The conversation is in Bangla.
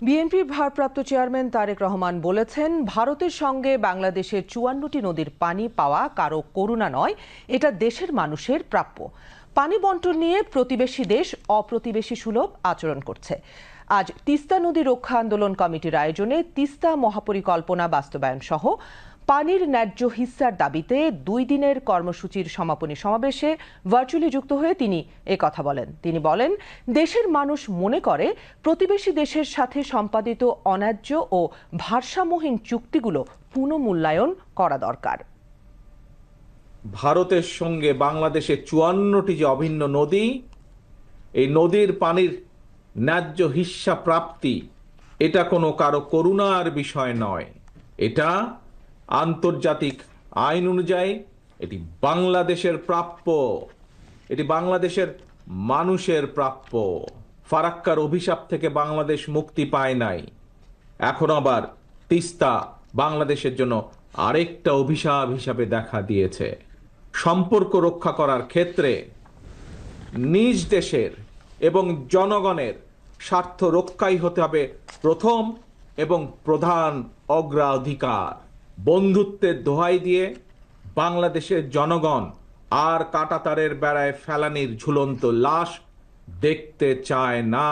বিএনপির ভারপ্রাপ্ত চেয়ারম্যান তারেক রহমান বলেছেন, ভারতের সঙ্গে বাংলাদেশের ৫৪টি নদীর পানি পাওয়া কারো করুণা নয়, এটা দেশের মানুষের প্রাপ্য। পানি বন্টন নিয়ে প্রতিবেশী দেশ অপ্রতিবেশী সুলভ আচরণ করছে। আজ তিস্তা নদী রক্ষা আন্দোলন কমিটির আয়োজনে তিস্তা মহাপরিকল্পনা বাস্তবায়ন সহ পানির ন্যায্য হিস্সার দাবিতে ২ দিনের কর্মসূচির সমাপনী সমাবেশে ভার্চুয়ালি যুক্ত হয়ে তিনি কথা বলেন। তিনি বলেন, দেশের মানুষ মনে করে প্রতিবেশী দেশের সাথে সম্পাদিত অন্যায্য ও ভারসাম্যহীন চুক্তিগুলো পুনঃমূল্যায়ন করা দরকার। ভারতের সঙ্গে বাংলাদেশের ৫৪টি যে অভিন্ন নদী, এই নদীর পানির ন্যায্য হিস্সা প্রাপ্তি এটা কোনো কারো করুণার বিষয় নয়। এটা আন্তর্জাতিক আইন অনুযায়ী এটি বাংলাদেশের প্রাপ্য, এটি বাংলাদেশের মানুষের প্রাপ্য। ফারাক্কার অভিশাপ থেকে বাংলাদেশ মুক্তি পায় নাই, এখন আবার তিস্তা বাংলাদেশের জন্য আরেকটা অভিশাপ হিসাবে দেখা দিয়েছে। সম্পর্ক রক্ষা করার ক্ষেত্রে নিজ দেশের এবং জনগণের স্বার্থ রক্ষাই হতে হবে প্রথম এবং প্রধান অগ্রাধিকার। বন্ধুত্বের দোহাই দিয়ে বাংলাদেশের জনগণ আর কাঁটাতারের বেড়ায় ফেলানির ঝুলন্ত লাশ দেখতে চায় না।